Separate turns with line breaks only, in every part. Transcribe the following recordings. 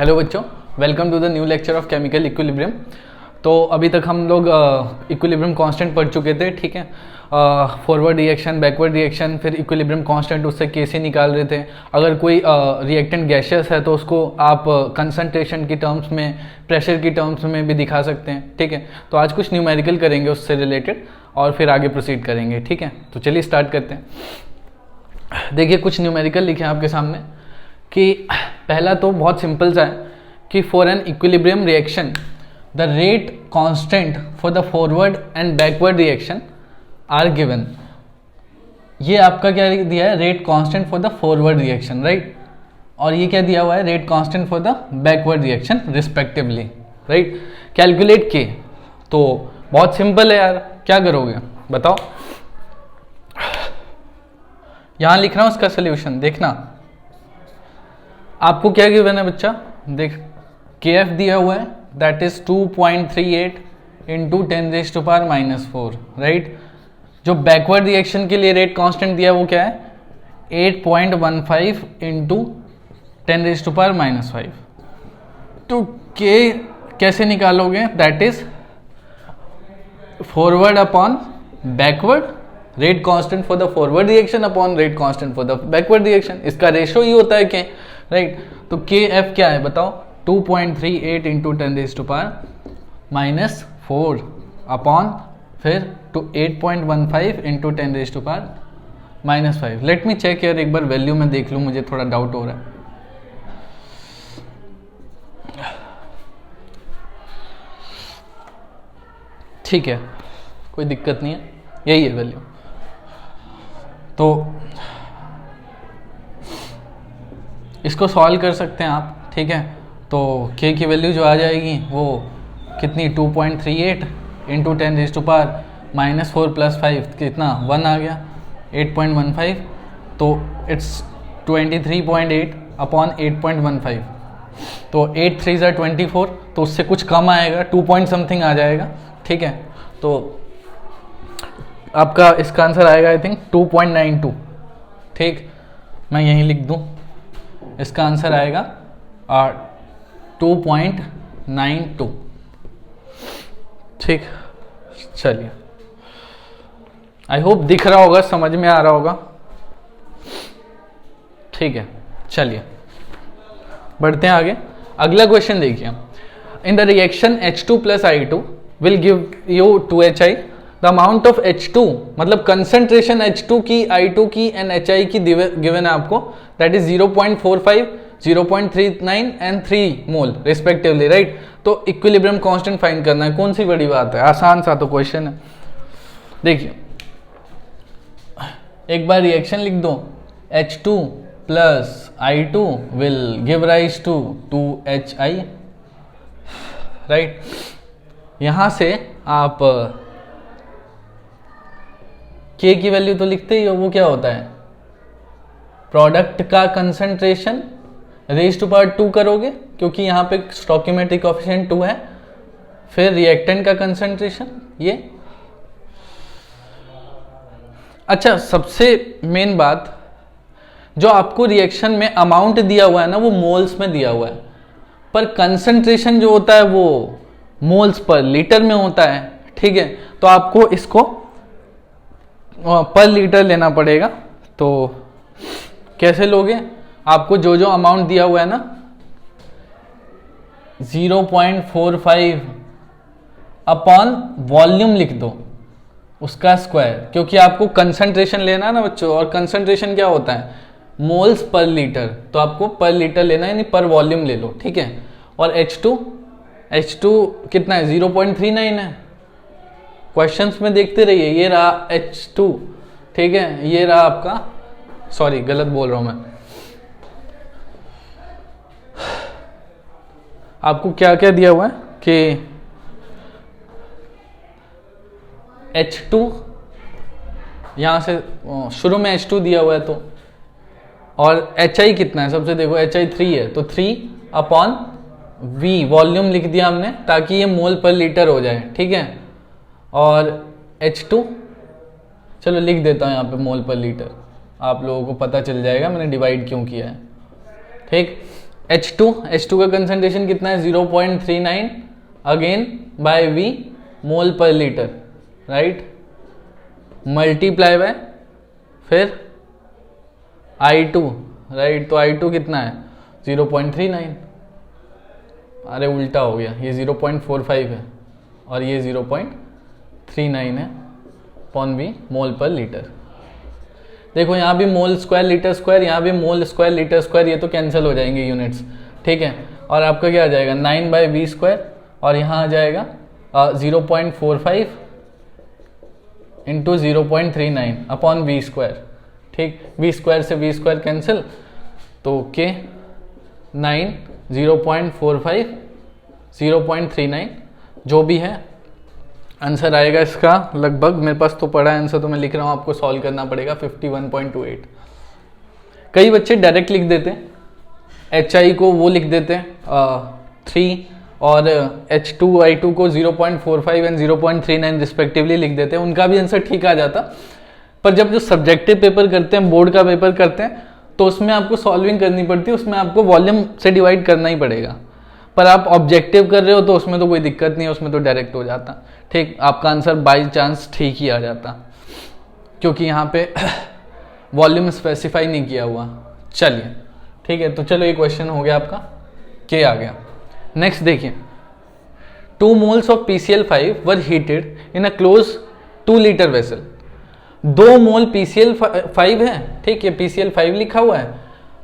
Hello बच्चों, welcome to the new lecture of chemical equilibrium. तो अभी तक हम लोग इक्विलिब्रियम कांस्टेंट पढ़ चुके थे, ठीक है। फॉरवर्ड रिएक्शन, बैकवर्ड रिएक्शन, फिर इक्विलिब्रियम कांस्टेंट उससे कैसे निकाल रहे थे। अगर कोई रिएक्टेंट गैसियस है तो उसको आप कंसंट्रेशन की टर्म्स में, प्रेशर की टर्म्स में भी दिखा सकते हैं, ठीक है। तो आज कुछ न्यूमेरिकल करेंगे उससे रिलेटेड और फिर आगे प्रोसीड करेंगे, ठीक है। तो चलिए स्टार्ट करते हैं। देखिए कुछ न्यूमेरिकल लिखे हैं आपके सामने कि पहला तो बहुत सिंपल सा है कि for an equilibrium reaction the rate constant for the forward and backward reaction are given. ये आपका क्या दिया है, rate constant for the forward reaction, right. और ये क्या दिया हुआ है, rate constant for the backward reaction respectively, right. Calculate के तो बहुत सिंपल है यार, क्या करोगे बताओ। यहां लिख रहा हूं उसका सोल्यूशन, देखना आपको क्या गिवन है बच्चा। देख KF दिया हुआ है, दैट इज 2.38 इंटू 10⁻⁴, राइट। जो बैकवर्ड रिएक्शन के लिए रेट कांस्टेंट दिया है वो क्या है, 8.15 इंटू 10⁻⁵। तो K कैसे निकालोगे, that is forward upon backward, rate constant for the forward reaction upon rate constant for the backward reaction. इसका रेशो ही होता है K, राइट। तो KF क्या है बताओ, 2.38 इंटू 10⁻⁴ अपॉन फिर 8.15 इंटू 10⁻⁵। लेट मी चेक यार, एक बार वैल्यू में देख लूँ, मुझे थोड़ा डाउट हो रहा है। ठीक है, कोई दिक्कत नहीं है, यही है वैल्यू। तो इसको सॉल्व कर सकते हैं आप, ठीक है। तो K की वैल्यू जो आ जाएगी वो कितनी, 2.38 इंटू 10⁻⁻⁴ प्लस 5 कितना 1 आ गया, 8.15। तो इट्स 23.8 अपॉन 8.15। तो 8 3 ज़ा 24, तो उससे कुछ कम आएगा, 2 पॉइंट समथिंग आ जाएगा, ठीक है। तो आपका इसका आंसर आएगा आई थिंक 2.92, ठीक। मैं यहीं लिख दूं, इसका आंसर आएगा 2.92, ठीक। चलिए, आई होप दिख रहा होगा, समझ में आ रहा होगा, ठीक है। चलिए बढ़ते हैं आगे। अगला क्वेश्चन देखिए, in the reaction H2 plus I2 will give you 2HI। The amount of H2 मतलब कंसंट्रेशन H2 की, I2 की एंड HI की गिवन है आपको, that is 0.45, 0.39 and 3 mole respectively, right. तो इक्विलिब्रियम कांस्टेंट फाइंड करना है, कौन सी बड़ी बात है, आसान सा तो क्वेश्चन है। देखिए एक बार रिएक्शन लिख दो, H2 plus I2 will give rise to 2HI, right. यहां से आप K की वैल्यू तो लिखते ही हो, वो क्या होता है, प्रोडक्ट का कंसंट्रेशन रेज टू पावर 2 करोगे, क्योंकि यहाँ पे स्टोइकियोमेट्रिक कोएफिशिएंट 2 है। फिर रिएक्टेंट का कंसंट्रेशन ये। अच्छा, सबसे मेन बात, जो आपको रिएक्शन में अमाउंट दिया हुआ है ना, वो मोल्स में दिया हुआ है, पर कंसंट्रेशन जो होता है वो मोल्स पर लीटर में होता है, ठीक है। तो आपको इसको पर लीटर लेना पड़ेगा। तो कैसे लोगे, आपको जो जो अमाउंट दिया हुआ है ना, 0.45 अपॉन वॉल्यूम लिख दो, उसका स्क्वायर, क्योंकि आपको कंसंट्रेशन लेना है ना बच्चों, और कंसंट्रेशन क्या होता है, मोल्स पर लीटर। तो आपको पर लीटर लेना है, यानी पर वॉल्यूम ले लो, ठीक है। और H2 कितना है, 0.39 है। क्वेश्चंस में देखते रहिए, ये रहा H2, ठीक है। ये रहा आपका, सॉरी गलत बोल रहा हूं मैं, आपको क्या क्या दिया हुआ है कि H2, यहां से शुरू में H2 दिया हुआ है, तो और HI कितना है, सबसे देखो HI 3 है, तो 3 अपॉन V वॉल्यूम लिख दिया हमने, ताकि ये मोल पर लीटर हो जाए, ठीक है। और H2 चलो लिख देता हूँ यहाँ पे मोल पर लीटर, आप लोगों को पता चल जाएगा मैंने डिवाइड क्यों किया है, ठीक। H2 का कंसंट्रेशन कितना है 0.39 अगेन बाय V मोल पर लीटर, राइट, मल्टीप्लाई बाय फिर I2, राइट, तो I2 कितना है 0.39, अरे उल्टा हो गया, ये 0.45 है और ये 0.39 है अपॉन V मोल पर लीटर। देखो यहाँ भी मोल स्क्वायर लीटर स्क्वायर, यहाँ भी मोल स्क्वायर लीटर स्क्वायर, ये तो कैंसिल हो जाएंगे यूनिट्स, ठीक है, और आपका क्या आ जाएगा 9 बाई वी स्क्वायर और यहाँ आ जाएगा 0.45 इंटू 0.39 अपॉन वी स्क्वायर, ठीक, वी स्क्वायर से वी स्क्वायर कैंसिल, तो के 9 0.45 0.39 जो भी है आंसर आएगा इसका लगभग, मेरे पास तो पड़ा है आंसर तो मैं लिख रहा हूँ, आपको सॉल्व करना पड़ेगा 51.28। कई बच्चे डायरेक्ट लिख देते हैं, HI को वो लिख देते हैं 3 और H2I2 को 0.45 एंड 0.39 रिस्पेक्टिवली लिख देते हैं, उनका भी आंसर ठीक आ जाता। पर जब जो सब्जेक्टिव पेपर करते हैं, बोर्ड का पेपर करते हैं, तो उसमें आपको सॉल्विंग करनी पड़ती है, उसमें आपको वॉल्यूम से डिवाइड करना ही पड़ेगा। पर आप ऑब्जेक्टिव कर रहे हो तो उसमें तो कोई दिक्कत नहीं है, उसमें तो डायरेक्ट हो जाता, ठीक, आपका आंसर बाई चांस ठीक ही आ जाता, क्योंकि यहाँ पे वॉल्यूम स्पेसिफाई नहीं किया हुआ। चलिए ठीक है, तो चलो ये क्वेश्चन हो गया आपका, के आ गया। नेक्स्ट देखिए, 2 moles of PCl5 were heated in a close 2 litre vessel. 2 mole PCl5 है, ठीक है, PCl5 लिखा हुआ है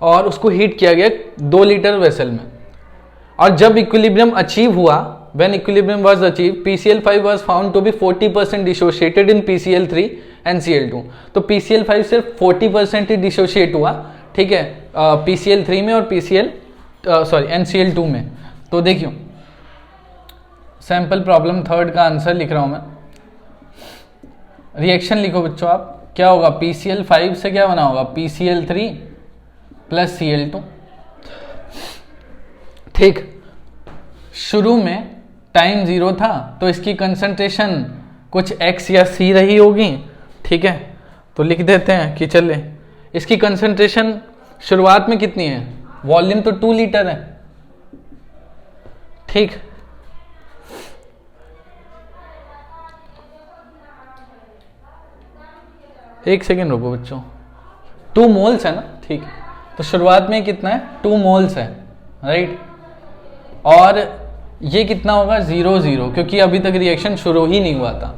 और उसको हीट किया गया 2 लीटर वेसल में, और जब इक्विलिब्रियम अचीव हुआ, when equilibrium was achieved, PCl5 was found to be 40% dissociated in PCl3 and Cl2। तो PCl5 सिर्फ 40% ही डिसोशिएट हुआ, ठीक है, PCl3 में और NCl2 में। तो देखियो सैंपल प्रॉब्लम थर्ड का आंसर लिख रहा हूं मैं, रिएक्शन लिखो बच्चों आप, क्या होगा PCl5 से क्या बना होगा PCl3 प्लस Cl2, ठीक, शुरू में टाइम 0 था तो इसकी कंसंट्रेशन कुछ x या c रही होगी, ठीक है, तो लिख देते हैं कि चले इसकी कंसंट्रेशन शुरुआत में कितनी है, वॉल्यूम तो 2 लीटर है, ठीक, एक सेकेंड रुको बच्चों, 2 मोल्स है ना, ठीक, तो शुरुआत में कितना है 2 मोल्स है, राइट, और ये कितना होगा 0 0, क्योंकि अभी तक रिएक्शन शुरू ही नहीं हुआ था।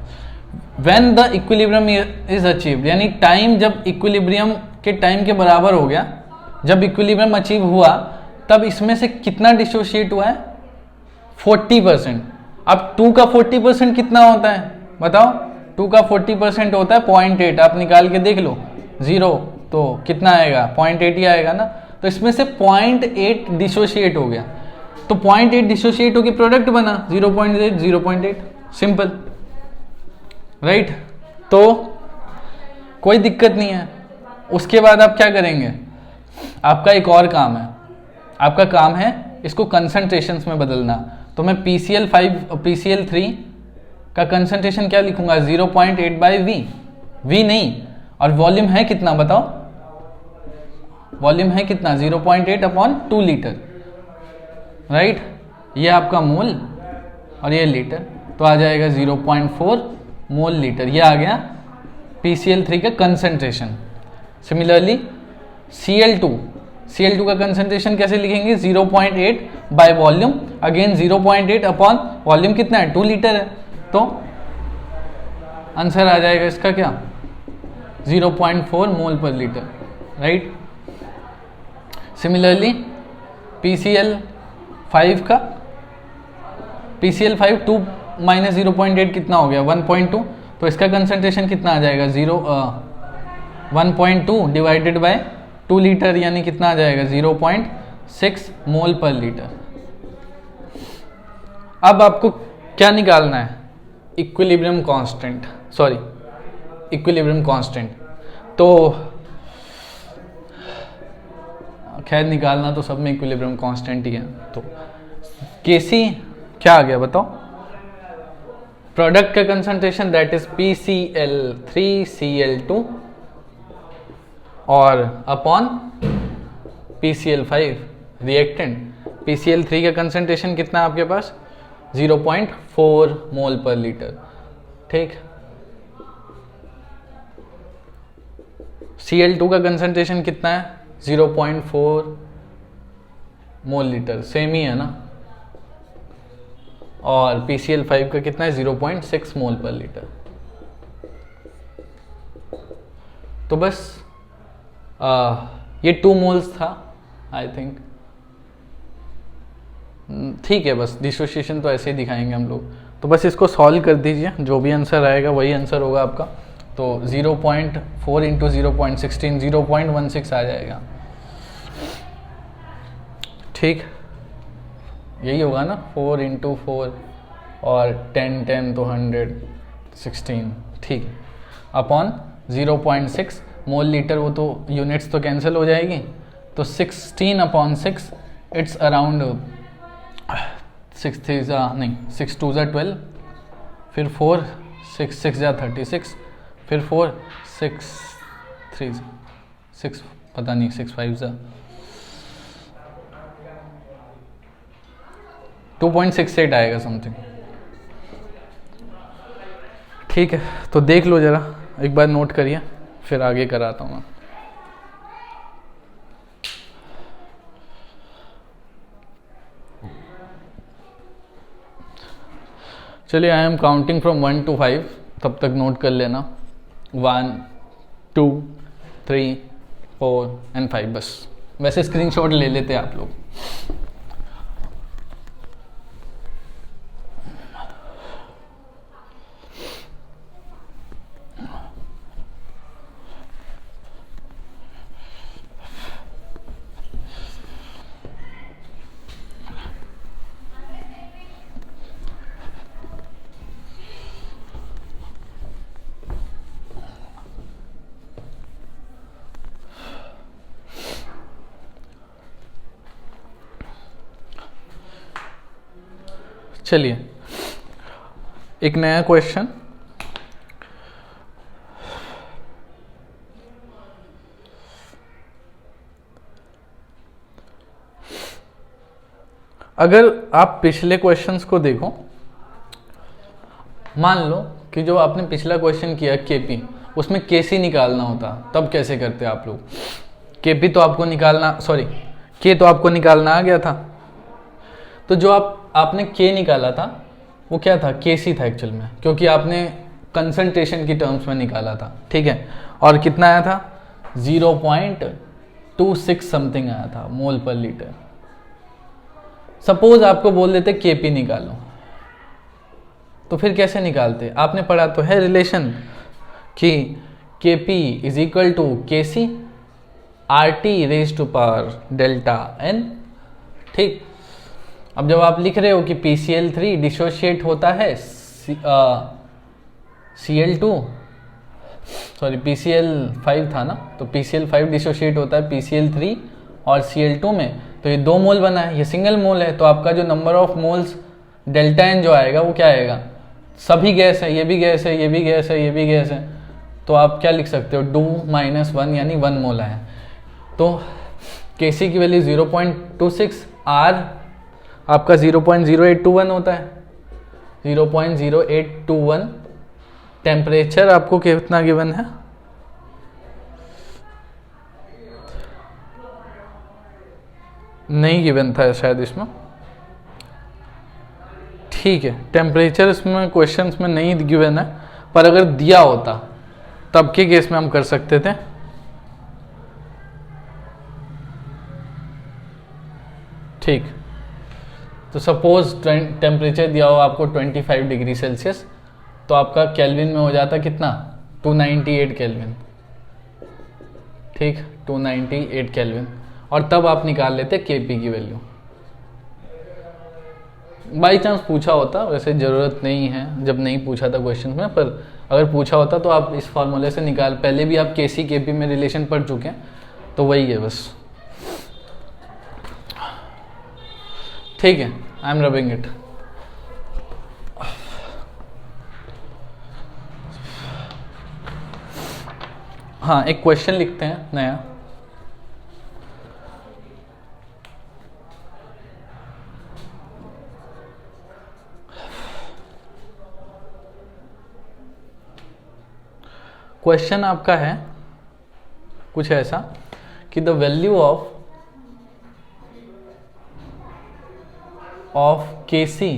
When the equilibrium is achieved, यानी टाइम जब इक्विलिब्रियम के टाइम के बराबर हो गया, जब इक्विलिब्रियम अचीव हुआ तब इसमें से कितना डिसोशिएट हुआ है 40%। अब 2 का 40% कितना होता है बताओ, 2 का 40% होता है 0.8, आप निकाल के देख लो, 0 तो कितना आएगा 0.8 ही आएगा ना, तो इसमें से 0.8 डिसोशिएट हो गया, तो 0.8 डिसोशिएट होकर प्रोडक्ट बना 0.8 0.8, सिंपल, राइट, तो कोई दिक्कत नहीं है। उसके बाद आप क्या करेंगे, आपका एक और काम है, आपका काम है इसको कंसंट्रेशंस में बदलना। तो मैं PCl3 का कंसंट्रेशन क्या लिखूंगा 0.8 बाई V नहीं, और वॉल्यूम है कितना बताओ, वॉल्यूम है कितना 0.8 अपॉन 2 लीटर, राइट, ये आपका मोल और ये लीटर, तो आ जाएगा 0.4 मोल लीटर, ये आ गया PCl3 का कंसंट्रेशन। सिमिलरली Cl2 का कंसंट्रेशन कैसे लिखेंगे 0.8 by volume, again 0.8 upon volume कितना है 2 लीटर है, तो आंसर आ जाएगा इसका क्या 0.4 मोल पर लीटर, राइट। सिमिलरली PCl5 का PCl5 2 माइनस 0.8 कितना हो गया 1.2, तो इसका कंसंट्रेशन कितना आ जाएगा 1.2 डिवाइडेड बाय 2 लीटर, यानी कितना आ जाएगा 0.6 मोल पर लीटर। अब आपको क्या निकालना है, इक्विलिब्रियम कांस्टेंट, तो खैर निकालना तो सब में इक्विलिब्रियम कांस्टेंट ही है, तो Kc क्या आ गया बताओ, प्रोडक्ट का कंसंट्रेशन दैट इज PCl3Cl2 और अपॉन PCl5, रिएक्टेंट PCl3 का कंसंट्रेशन कितना है आपके पास 0.4 मोल पर लीटर, ठीक। Cl2 का कंसंट्रेशन कितना है 0.4 मोल लीटर, सेम ही है ना। और PCl5 का कितना है 0.6 मोल पर लीटर। तो बस ये 2 मोल्स था आई थिंक, ठीक है। बस डिसोसिएशन तो ऐसे ही दिखाएंगे हम लोग। तो बस इसको सॉल्व कर दीजिए, जो भी आंसर आएगा वही आंसर होगा आपका। तो 0.4 इंटू 0.16 0.16 आ जाएगा, ठीक। यही होगा ना, 4 इंटू 4 और 10 10 तो 100 16, ठीक है। अपॉन 0.6 मोल लीटर, वो तो यूनिट्स तो कैंसिल हो जाएगी, तो 16 अपॉन 6 इट्स अराउंड 6 3 नहीं 6 2 12, फिर 4 6 6 36, फिर 4 6 3 6 पता नहीं 6 5 2.68 आएगा समथिंग, ठीक है। तो देख लो ज़रा, एक बार नोट करिए, फिर आगे कराता हूँ मैं। चलिए, I am counting from 1 to 5, तब तक नोट कर लेना। 1 2 3 4 and 5, बस। वैसे स्क्रीनशॉट ले लेते आप लोग। चलिए, एक नया क्वेश्चन। अगर आप पिछले क्वेश्चंस को देखो, मान लो कि जो आपने पिछला क्वेश्चन किया केपी, उसमें केसी निकालना होता, तब कैसे करते आप लोग? केपी तो आपको निकालना, सॉरी के तो आपको निकालना आ गया था, तो जो आपने के निकाला था वो क्या था? केसी था एक्चुअल में, क्योंकि आपने कंसंट्रेशन की टर्म्स में निकाला था, ठीक है। और कितना आया था? 0.26 समथिंग आया था मोल पर लीटर। सपोज आपको बोल देते केपी निकालो, तो फिर कैसे निकालते? आपने पढ़ा तो है रिलेशन कि KP is equal to KC RT raise to power delta N, ठीक। अब जब आप लिख रहे हो कि PCl3 डिसोशिएट होता है Cl2, सॉरी PCl5 था ना, तो PCl5 डिसोशिएट होता है PCl3 और Cl2 में, तो ये 2 मोल बना है, ये सिंगल मोल है, तो आपका जो number of moles delta N जो आएगा वो क्या आएगा? सभी गैस है, ये भी गैस है, ये भी गैस है, ये भी गैस है, तो आप क्या लिख सकते हो? 2 - 1 यानी 1 मोल है। तो Kc की वैल्यू 0.26, R आपका 0.0821 होता है, 0.0821। टेम्परेचर आपको कितना गिवन है? नहीं गिवन था शायद इसमें, ठीक है। टेम्परेचर इसमें क्वेश्चंस में नहीं गिवन है, पर अगर दिया होता तब के केस में हम कर सकते थे। ठीक, तो सपोज टेम्परेचर दिया हो आपको 25 डिग्री सेल्सियस, तो आपका केल्विन में हो जाता कितना? 298 केल्विन, ठीक, 298 केल्विन। और तब आप निकाल लेते केपी की वैल्यू। बाई चांस पूछा होता, वैसे ज़रूरत नहीं है जब नहीं पूछा था क्वेश्चन में, पर अगर पूछा होता तो आप इस फॉर्मूले से निकाल, पहले भी आप केसी केपी में रिलेशन पढ़ चुके हैं, तो वही है बस, ठीक है। I am rubbing it. हाँ, एक क्वेश्चन लिखते हैं नया। क्वेश्चन आपका है कुछ ऐसा कि द वैल्यू ऑफ केसी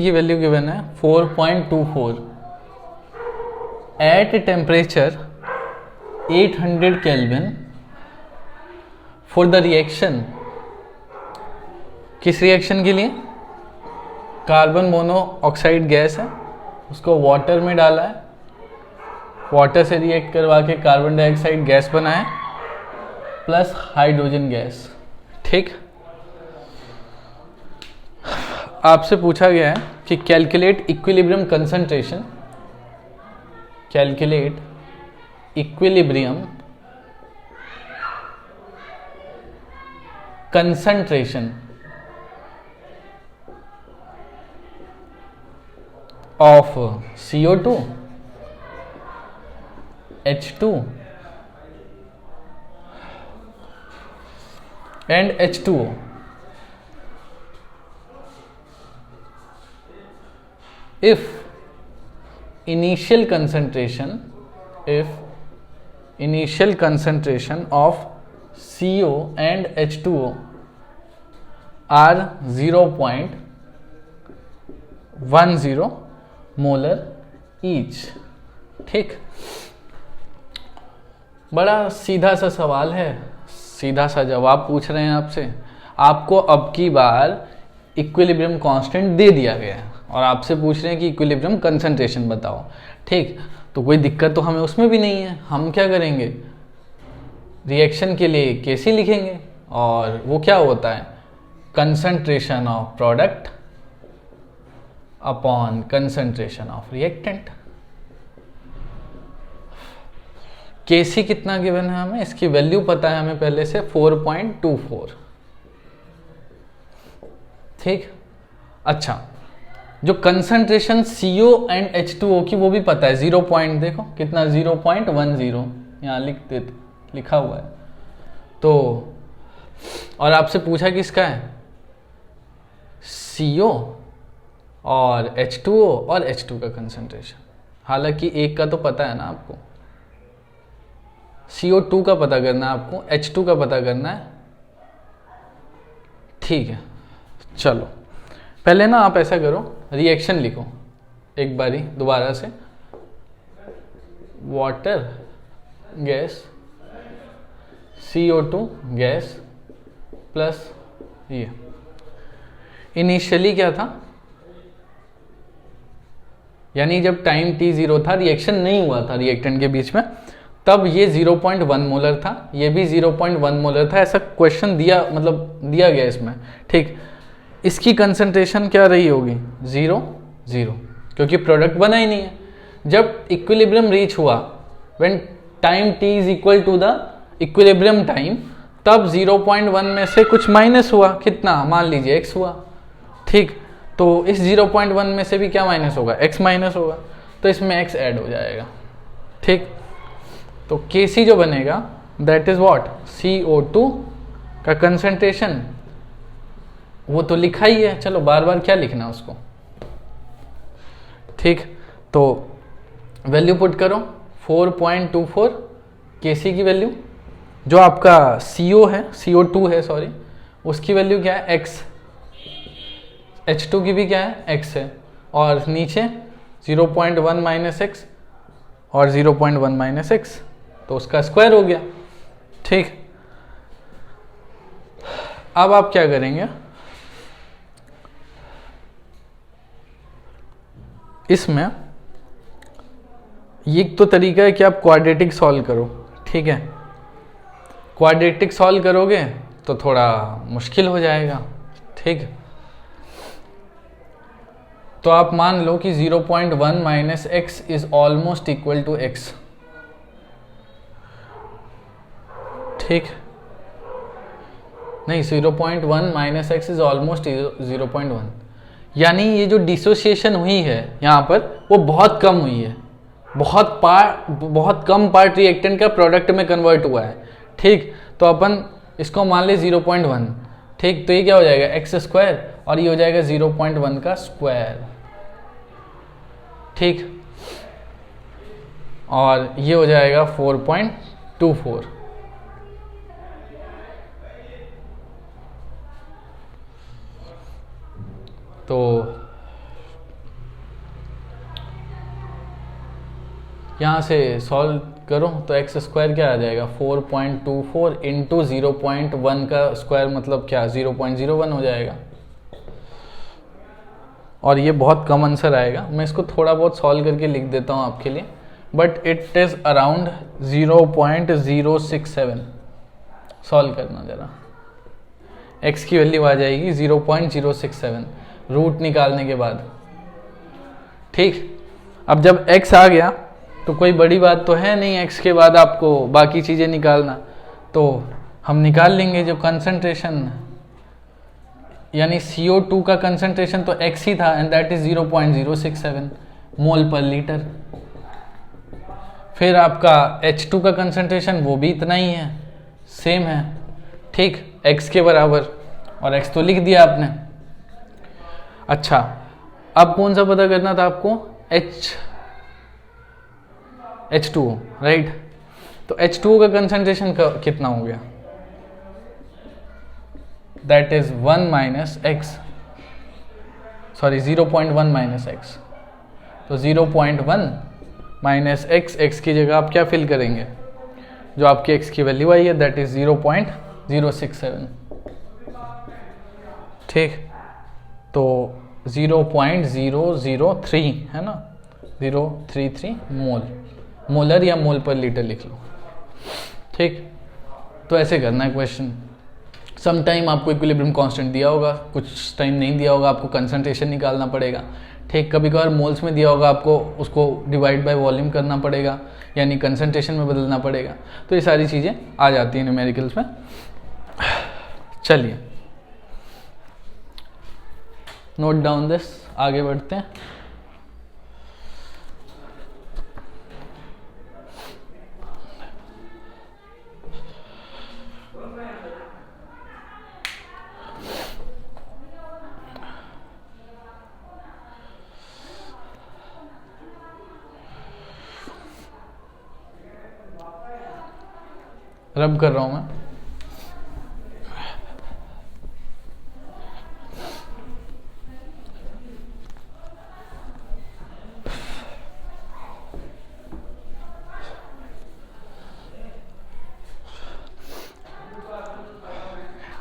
की वैल्यू गिवन है 4.24 at temperature 800 kelvin for the reaction. किस रिएक्शन के लिए? कार्बन मोनोऑक्साइड गैस है, उसको वाटर में डाला है, वाटर से रिएक्ट करवा के कार्बन डाइऑक्साइड गैस बना है प्लस हाइड्रोजन गैस। ठीक, आपसे पूछा गया है कि calculate equilibrium concentration, calculate equilibrium concentration of CO2, H2 and H2O. If initial concentration of CO and H2O are 0.10 molar each. ठीक, बड़ा सीधा सा सवाल है, सीधा सा जवाब पूछ रहे हैं आपसे। आपको अब की बार इक्विलिब्रियम कांस्टेंट दे दिया गया है और आपसे पूछ रहे हैं कि इक्विलिब्रियम कंसंट्रेशन बताओ। ठीक, तो कोई दिक्कत तो हमें उसमें भी नहीं है। हम क्या करेंगे, रिएक्शन के लिए केसी लिखेंगे और वो क्या होता है, concentration of product upon concentration of reactant. KC कितना गिवन है हमें, इसकी वैल्यू पता है हमें पहले से 4.24। ठीक, अच्छा, जो कंसंट्रेशन CO एंड H2O की वो भी पता है, 0 पॉइंट देखो कितना, 0.10 यहाँ लिखा हुआ है। तो और आपसे पूछा किसका है, CO और H2O और H2 का कंसंट्रेशन। हालांकि एक का तो पता है ना आपको, CO2 का पता करना है आपको, H2 का पता करना है। ठीक है, चलो पहले ना आप ऐसा करो, रिएक्शन लिखो एक बारी दोबारा से, water gas CO2 gas plus ये इनिशियली क्या था, यानी जब टाइम t0 था, रिएक्शन नहीं हुआ था रिएक्टेंट के बीच में, तब ये 0.1 मोलर था, ये भी 0.1 मोलर था। ऐसा क्वेश्चन दिया, मतलब दिया गया इसमें। ठीक, इसकी कंसंट्रेशन क्या रही होगी, 0 0, क्योंकि प्रोडक्ट बना ही नहीं है। जब इक्विलिब्रियम रीच हुआ, when time t is equal to the equilibrium time, तब 0.1 में से कुछ माइनस हुआ, कितना, मान लीजिए x हुआ। ठीक, तो इस 0.1 में से भी क्या माइनस होगा, x माइनस होगा, तो इसमें x ऐड हो जाएगा। ठीक, तो Kc जो बनेगा दैट इज व्हाट, CO2 का कंसंट्रेशन, वो तो लिखा ही है, चलो बार बार क्या लिखना उसको। ठीक, तो वैल्यू पुट करो 4.24 Kc की वैल्यू, जो आपका CO है, CO2 है सॉरी, उसकी वैल्यू क्या है, x, H2 की भी क्या है, x है, और नीचे 0.1 माइनस एक्स और 0.1 माइनस एक्स, तो उसका स्क्वायर हो गया। ठीक, अब आप क्या करेंगे, इसमें ये तो तरीका है कि आप क्वाड्रेटिक सॉल्व करो। ठीक है, क्वाड्रेटिक सॉल्व करोगे तो थोड़ा मुश्किल हो जाएगा। ठीक, तो आप मान लो कि 0.1 minus X is almost equal to X. ठीक, नहीं, 0.1 माइनस एक्स इज ऑलमोस्ट 0.1, यानी ये जो डिसोसिएशन हुई है यहाँ पर वो बहुत कम हुई है, बहुत कम पार्ट रिएक्टेंट का प्रोडक्ट में कन्वर्ट हुआ है। ठीक, तो अपन इसको मान ले 0.1। ठीक, तो ये क्या हो जाएगा, एक्स स्क्वायर, और ये हो जाएगा 0.1 का स्क्वायर। ठीक, और ये हो जाएगा 4.24। तो यहाँ से सॉल्व करो तो एक्स स्क्वायर क्या आ जाएगा 4.24 इंटू 0.1 का स्क्वायर मतलब क्या 0.01 हो जाएगा। और ये बहुत कम आंसर आएगा, मैं इसको थोड़ा बहुत सॉल्व करके लिख देता हूँ आपके लिए, but it is around 0.067। Solve करना ज़रा, x की वैल्यू आ जाएगी 0.067 रूट निकालने के बाद। ठीक, अब जब x आ गया तो कोई बड़ी बात तो है नहीं x के बाद आपको बाकी चीज़ें निकालना, तो हम निकाल लेंगे जो कंसंट्रेशन यानी CO2 का कंसंट्रेशन तो x ही था एंड दैट इज 0.067 मोल पर लीटर। फिर आपका H2 का कंसंट्रेशन वो भी इतना ही है, सेम है, ठीक, x के बराबर, और x तो लिख दिया आपने। अच्छा, अब कौन सा पता करना था आपको, H2O, राइट। तो H2O का कंसंट्रेशन कितना हो गया, that is 1 minus x, sorry 0.1 minus x. तो 0.1 माइनस एक्स, एक्स की जगह आप क्या फिल करेंगे, जो आपकी एक्स की वैल्यू आई है दैट इज 0.067। ठीक, तो 0.003 है ना, 033 मोल, मोलर या मोल पर लीटर लिख लो। ठीक, तो ऐसे करना है क्वेश्चन। सम टाइम आपको इक्विलिब्रियम कांस्टेंट दिया होगा, कुछ टाइम नहीं दिया होगा, आपको कंसंट्रेशन निकालना पड़ेगा। ठीक, कभी कभार मोल्स में दिया होगा, आपको उसको डिवाइड बाय वॉल्यूम करना पड़ेगा, यानी कंसंट्रेशन में बदलना पड़ेगा। तो ये सारी चीज़ें आ जाती हैं न्यूमेरिकल्स में। चलिए नोट डाउन दिस, आगे बढ़ते हैं। रब कर रहा हूं मैं।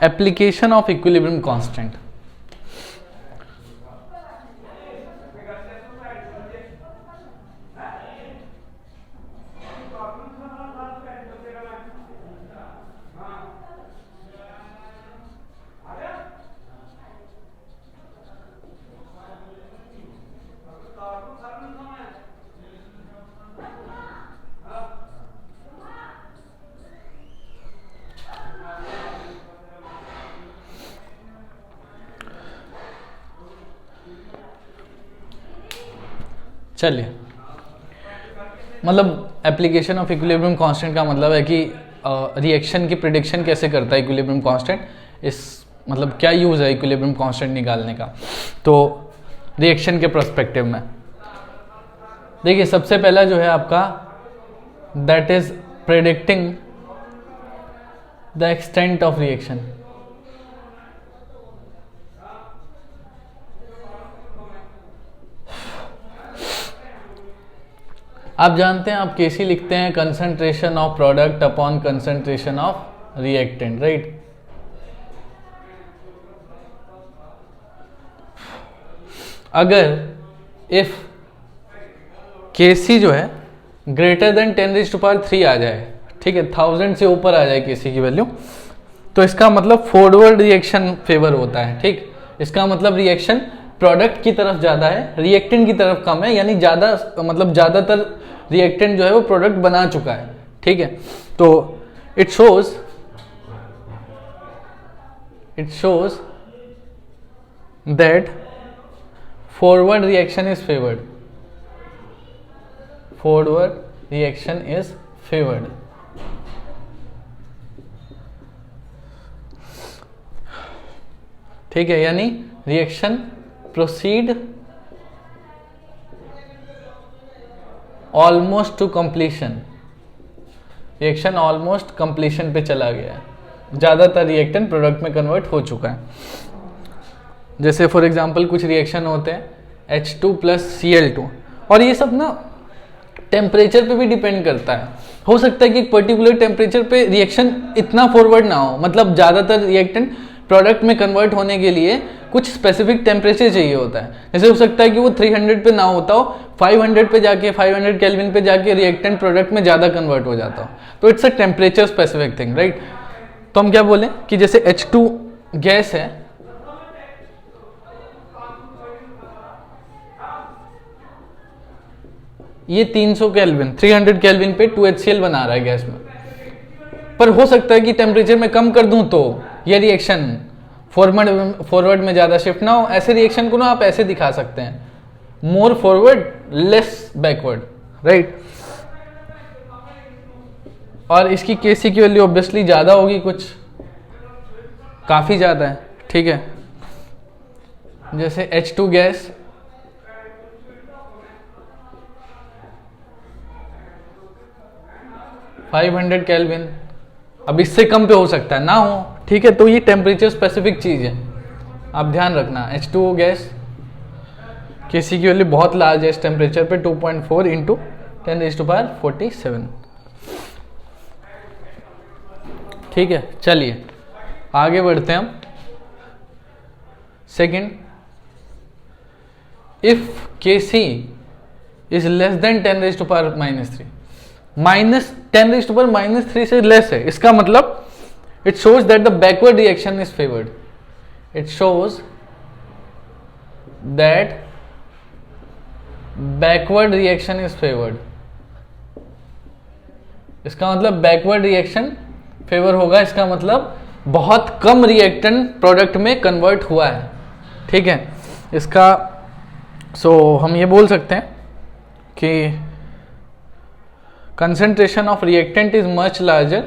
Application of equilibrium constant. चलिए, मतलब एप्लीकेशन ऑफ इक्विलिब्रियम कांस्टेंट का मतलब है कि रिएक्शन की प्रिडिक्शन कैसे करता है इक्विलिब्रियम कांस्टेंट, इस मतलब क्या यूज़ है इक्विलिब्रियम कांस्टेंट निकालने का। तो रिएक्शन के पर्सपेक्टिव में देखिए, सबसे पहला जो है आपका that is predicting the extent of reaction. आप जानते हैं, आप केसी लिखते हैं concentration of product upon concentration of reactant, right. अगर इफ केसी जो है ग्रेटर देन 10⁻³ आ जाए, ठीक है, 1000 से ऊपर आ जाए केसी की वैल्यू, तो इसका मतलब फॉरवर्ड रिएक्शन फेवर होता है। ठीक, इसका मतलब रिएक्शन प्रोडक्ट की तरफ ज़्यादा है, रिएक्टेंट की तरफ कम है, यानी ज़्यादा मतलब ज़्यादातर रिएक्टेंट जो है वो प्रोडक्ट बना चुका है। ठीक है, तो it shows that forward reaction is favoured, forward reaction is favoured. ठीक है, यानी reaction proceed almost two completion, reaction almost completion पे चला गया है, ज़्यादातर रिएक्टेंट प्रोडक्ट में कन्वर्ट हो चुका है। जैसे फॉर एग्जांपल कुछ रिएक्शन होते हैं H2 प्लस Cl2, और ये सब ना टेम्परेचर पे भी डिपेंड करता है। हो सकता है कि एक पर्टिकुलर टेम्परेचर पे रिएक्शन इतना फॉरवर्ड ना हो, मतलब ज़्यादातर रिएक्टेंट प्रोडक्ट में कन्वर्ट होने के लिए कुछ स्पेसिफिक टेम्परेचर चाहिए होता है। जैसे हो सकता है कि वो 300 पे ना होता हो, 500 पे जाके 500 केल्विन पे जाके रिएक्टेंट प्रोडक्ट में ज़्यादा कन्वर्ट हो जाता हो, तो it's a temperature specific thing, right. तो हम क्या बोलें कि जैसे H2 गैस है, ये 300 केल्विन 300 केल्विन पे 2HCl बना रहा है गैस में, पर हो सकता है कि टेम्परेचर में कम कर दूं तो ये रिएक्शन फॉरवर्ड में ज़्यादा शिफ्ट ना हो। ऐसे रिएक्शन को ना आप ऐसे दिखा सकते हैं, more forward less backward, right. और इसकी Kc की वैल्यू ऑब्वियसली ज़्यादा होगी, कुछ काफ़ी ज़्यादा है, ठीक है। जैसे H2 गैस $500 केल्विन, अब इससे कम पे हो सकता है ना हो, ठीक है। तो ये टेम्परेचर स्पेसिफिक चीज़ है, आप ध्यान रखना। H2O गैस Kc की वैल्यू बहुत लार्ज है इस टेम्परेचर पे, 2.4 इंटू 10⁻47, ठीक है। चलिए आगे बढ़ते हैं हम। Second, if Kc is less than 10⁻³ -10⁻³ से लेस है, इसका मतलब it shows that the backward reaction is favoured, it shows that backward reaction is favoured. इसका मतलब बैकवर्ड रिएक्शन फेवर होगा, इसका मतलब बहुत कम रिएक्टेंट प्रोडक्ट में कन्वर्ट हुआ है, ठीक है। इसका हम ये बोल सकते हैं कि concentration of reactant is much larger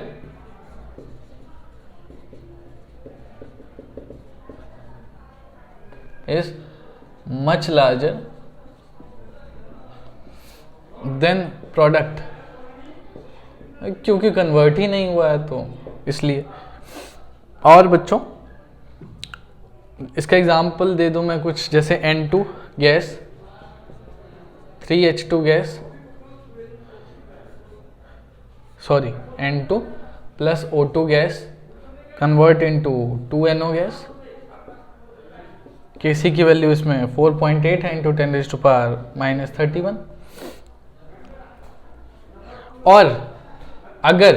than product, क्योंकि कन्वर्ट ही नहीं हुआ है तो इसलिए। और बच्चों इसका एग्जांपल दे दूं मैं कुछ, जैसे N2 gas 3H2 gas N2 plus O2 gas convert into 2NO gas, Kc की वैल्यू इसमें 4.8 है इंटू 10⁻31। और अगर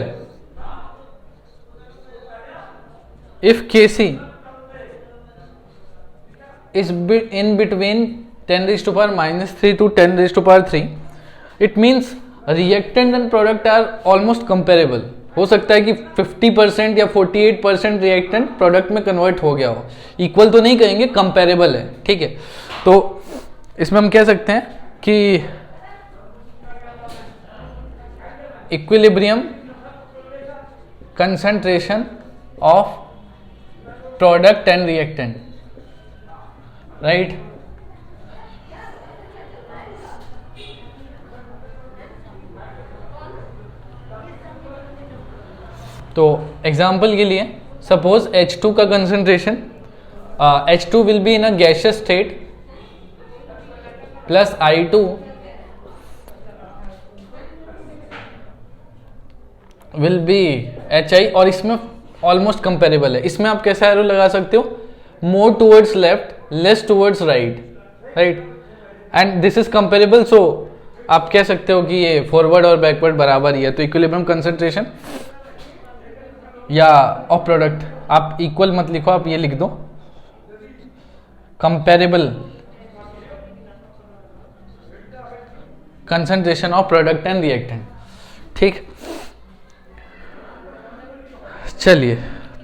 if Kc is in between 10⁻³ to 10⁻3, it means reactant and product are almost comparable. हो सकता है कि 50% या 48% रिएक्टेंट प्रोडक्ट में कन्वर्ट हो गया हो, इक्वल तो नहीं कहेंगे, कंपेरेबल है, ठीक है। तो इसमें हम कह सकते हैं कि equilibrium concentration of product and reactant, right. तो एग्जाम्पल के लिए सपोज H2 का concentration, H2 will be in a gaseous state plus I2 will be HI, और इसमें ऑलमोस्ट कंपेरेबल है। इसमें आप कैसा एरो लगा सकते हो, more towards left less towards right, right, and this is comparable, so आप कह सकते हो कि ये फॉरवर्ड और बैकवर्ड बराबर ही है। तो इक्विलिब्रियम कंसंट्रेशन या ऑफ प्रोडक्ट आप इक्वल मत लिखो, आप ये लिख दो comparable concentration of product and reactant, ठीक। चलिए,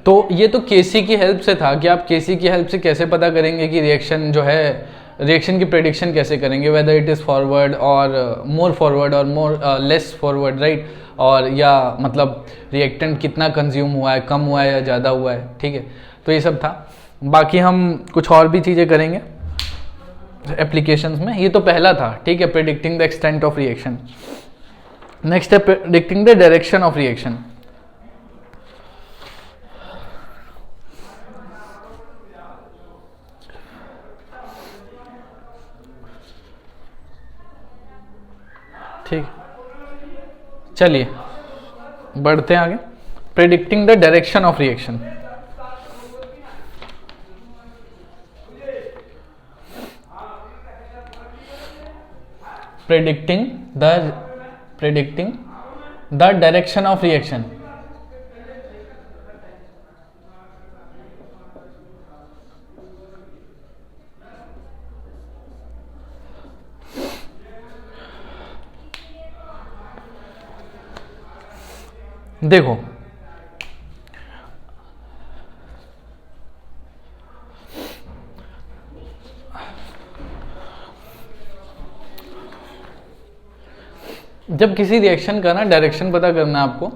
तो ये तो Kc की हेल्प से था कि आप Kc की हेल्प से कैसे पता करेंगे कि रिएक्शन जो है, रिएक्शन की प्रेडिक्शन कैसे करेंगे, वेदर इट इज़ फॉरवर्ड और मोर लेस फॉरवर्ड, राइट, और या मतलब रिएक्टेंट कितना कंज्यूम हुआ है, कम हुआ है या ज़्यादा हुआ है, ठीक है। तो ये सब था, बाकी हम कुछ और भी चीज़ें करेंगे। एप्लीकेशंस में। ये तो पहला था, ठीक है, predicting the extent of reaction. Next है predicting the direction of reaction. ठीक, चलिए बढ़ते हैं आगे। Predicting the direction of reaction. predicting the direction of reaction। देखो जब किसी रिएक्शन का ना डायरेक्शन पता करना है आपको,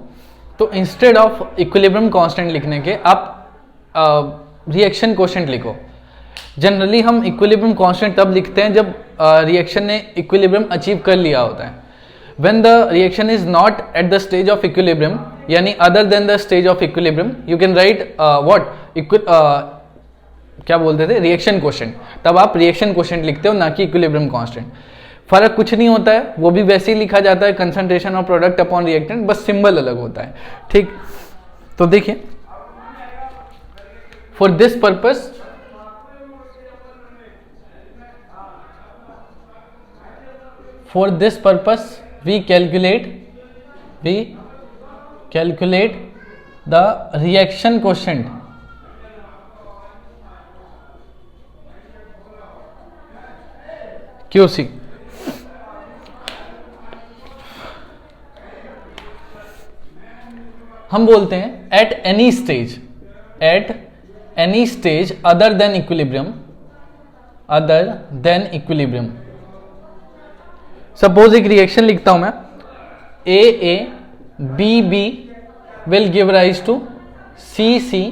तो इंस्टेड ऑफ इक्विलिब्रियम कांस्टेंट लिखने के आप रिएक्शन कोशेंट लिखो। जनरली हम इक्विलिब्रियम कांस्टेंट तब लिखते हैं जब रिएक्शन ने इक्विलिब्रियम अचीव कर लिया होता है। When the reaction is not at the stage of equilibrium, यानी other than the stage of equilibrium, you can write क्या बोलते थे, रिएक्शन कोशेंट। तब आप रिएक्शन कोशेंट लिखते हो, ना कि इक्विलिब्रियम कांस्टेंट। फर्क कुछ नहीं होता है, वो भी वैसे ही लिखा जाता है, concentration of product upon reactant, बस सिंबल अलग होता है। ठीक, तो देखिए for this purpose we calculate the reaction quotient QC। हम बोलते हैं at any stage other than equilibrium. Suppose एक रिएक्शन लिखता हूं मैं, A B will give rise to C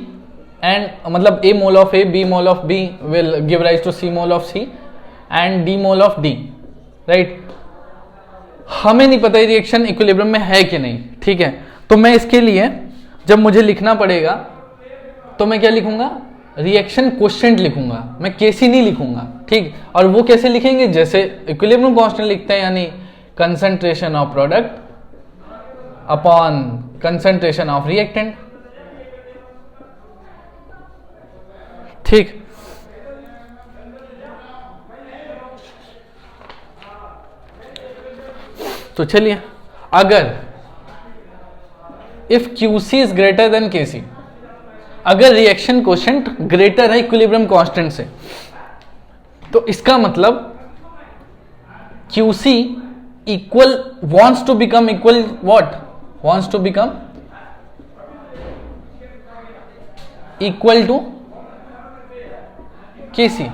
and मतलब A mole of A, B mole of B will give rise to C mole of C and D mole of D, right. हमें नहीं पता ये reaction equilibrium में है कि नहीं, ठीक है। तो मैं इसके लिए जब मुझे लिखना पड़ेगा तो मैं क्या लिखूंगा, रिएक्शन कोशेंट लिखूंगा, मैं केसी नहीं लिखूंगा, ठीक। और वो कैसे लिखेंगे, जैसे इक्विलिब्रियम कांस्टेंट लिखते हैं, यानी concentration of product upon concentration of reactant, ठीक। तो चलिए, अगर if QC is greater than KC, अगर रिएक्शन कोशेंट ग्रेटर है इक्विलिब्रियम कांस्टेंट से, तो इसका मतलब QC equal wants to become equal what, wants to become equal to KC।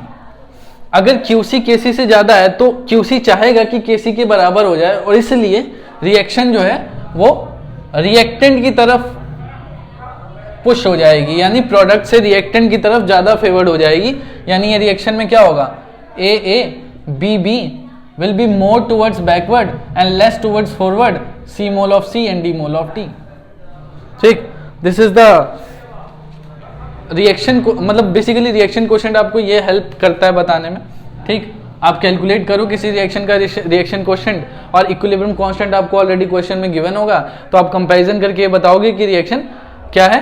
अगर QC KC से ज्यादा है तो QC चाहेगा कि KC के बराबर हो जाए, और इसलिए रिएक्शन जो है वो रिएक्टेंट की तरफ पुश हो जाएगी, यानी प्रोडक्ट से रिएक्टेंट की तरफ ज्यादा फेवर्ड हो जाएगी। यानी ये रिएक्शन में क्या होगा, A B will be more towards backward and less towards forward, C mole of C and D mole of D, ठीक। दिस इज द रिएक्शन को, मतलब बेसिकली रिएक्शन कोशेंट आपको ये हेल्प करता है बताने में, ठीक। आप कैलकुलेट करो किसी रिएक्शन का रिएक्शन कोशेंट, और इक्विलिब्रियम कांस्टेंट आपको ऑलरेडी क्वेश्चन में गिवन होगा, तो आप कंपैरिजन करके ये बताओगे कि रिएक्शन क्या है,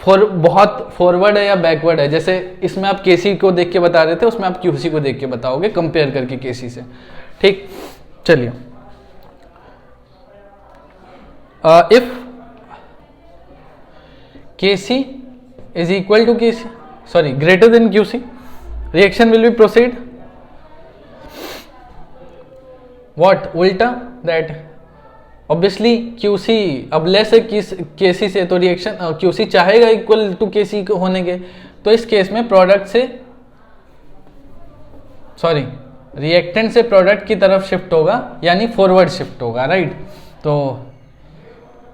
बहुत फॉरवर्ड है या बैकवर्ड है। जैसे इसमें आप KC को देख के बता रहे थे, उसमें आप QC को देख के बताओगे कंपेयर करके KC से, ठीक। चलिए, if KC is equal to KC, sorry, greater than QC, reaction will be proceed what, उल्टा, that obviously QC अब लेस है KC से, तो रिएक्शन QC चाहेगा इक्वल टू KC होने के, तो इस केस में प्रोडक्ट से, सॉरी, रिएक्टेंट से प्रोडक्ट की तरफ शिफ्ट होगा, यानी फॉरवर्ड शिफ्ट होगा, राइट। तो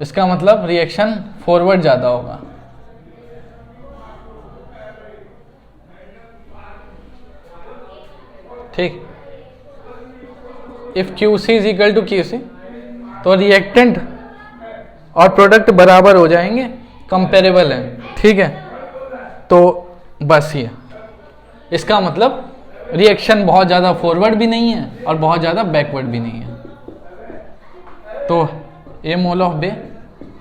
इसका मतलब रिएक्शन फॉरवर्ड ज्यादा होगा, ठीक। If Q C is equal to Q C तो रिएक्टेंट और प्रोडक्ट बराबर हो जाएंगे, कंपेरेबल है, ठीक है। तो बस ये इसका मतलब रिएक्शन बहुत ज़्यादा फॉरवर्ड भी नहीं है और बहुत ज़्यादा बैकवर्ड भी नहीं है। तो A mole of B,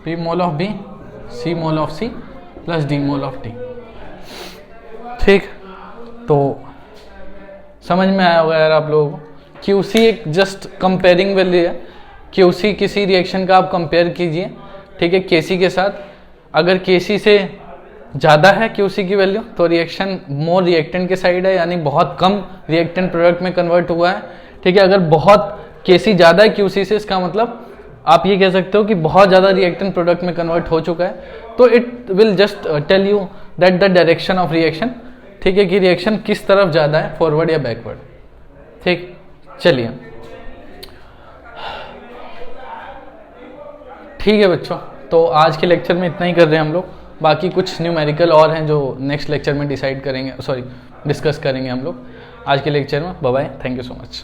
B mole of B, C mole of C plus D mole of D, ठीक। तो समझ में आया होगा यार आप लोगों को। QC एक जस्ट कंपेयरिंग वैल्यू है। QC किसी रिएक्शन का आप कंपेयर कीजिए, ठीक है, KC के साथ। अगर KC से ज़्यादा है QC की वैल्यू तो रिएक्शन मोर रिएक्टेंट के साइड है, यानी बहुत कम रिएक्टेंट प्रोडक्ट में कन्वर्ट हुआ है, ठीक है। अगर बहुत KC ज़्यादा है QC से, इसका मतलब आप ये कह सकते हो कि बहुत ज़्यादा रिएक्टेंट प्रोडक्ट में कन्वर्ट हो चुका है। तो it will just tell you that the direction of reaction, ठीक है, कि रिएक्शन किस तरफ ज़्यादा है, फॉरवर्ड या बैकवर्ड, ठीक। चलिए ठीक है बच्चों, तो आज के लेक्चर में इतना ही कर रहे हैं हम लोग। बाकी कुछ न्यूमेरिकल और हैं जो नेक्स्ट लेक्चर में डिसाइड करेंगे, सॉरी डिस्कस करेंगे हम लोग आज के लेक्चर में। Bye bye, thank you so much.